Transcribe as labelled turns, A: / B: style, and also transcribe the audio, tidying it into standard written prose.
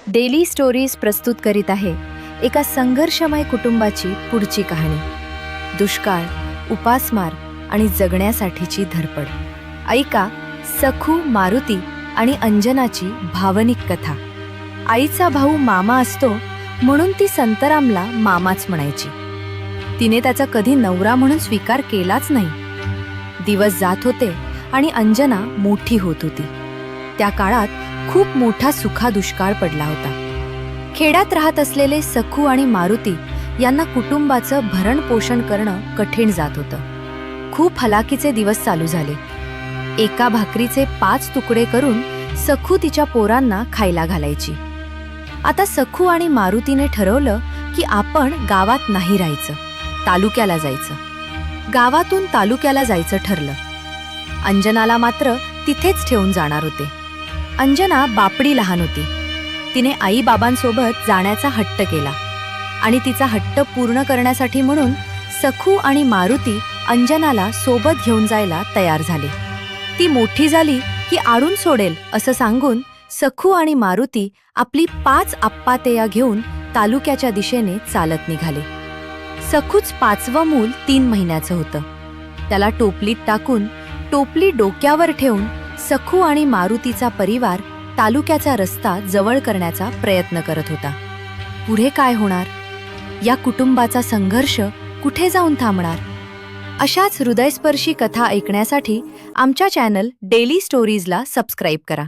A: Daily stories प्रस्तुत करीत आहे एका संघर्षमय कुटुंबाची पुढची कहाणी। दुष्काळ, उपासमार आणि जगण्यासाठीची धडपड। ऐका सखू, मारुती आणि अंजनाची भावनिक कथा। आईचा भाऊ मामा असतो म्हणून ती संतरामला मामाच म्हणायची। तिने त्याचा कधी नवरा म्हणून स्वीकार केलाच नाही। दिवस जात होते आणि अंजना मोठी होत होती। त्या काळात खूप मोठा सुखा दुष्काळ पडला होता। खेड्यात राहत असलेले सखू आणि मारुती यांना कुटुंबाचं भरण पोषण करणं कठीण जात होतं। खूप हलाखीचे दिवस चालू झाले। एका भाकरीचे 5 तुकडे करून सखू तिच्या पोरांना खायला घालायची। आता सखू आणि मारुतीने ठरवलं की आपण गावात नाही राहायचं, तालुक्याला जायचं। गावातून तालुक्याला जायचं ठरलं। अंजनाला मात्र तिथेच ठेवून जाणार होते। अंजना बापडी लहान होती। तिने आई बाबांसोबत जाण्याचा हट्ट केला आणि तिचा हट्ट पूर्ण करण्यासाठी म्हणून सखू आणि मारुती अंजनाला सोबत घेऊन जायला तयार झाले। ती मोठी झाली की आडून सोडेल असं सांगून सखू आणि मारुती आपली 5 आप्पातेया घेऊन तालुक्याच्या दिशेने चालत निघाले। सखूच 5वं मूल 3 महिन्याचं होतं। त्याला टोपलीत टाकून टोपली डोक्यावर ठेवून सखू आणि मारुतीचा परिवार तालुक्याचा रस्ता जवळ करण्याचा प्रयत्न करत होता। पुढे काय होणार? या कुटुंबाचा संघर्ष कुठे जाऊन थांबणार? अशाच हृदयस्पर्शी कथा ऐकण्यासाठी आमच्या चॅनल डेली स्टोरीजला सबस्क्राईब करा।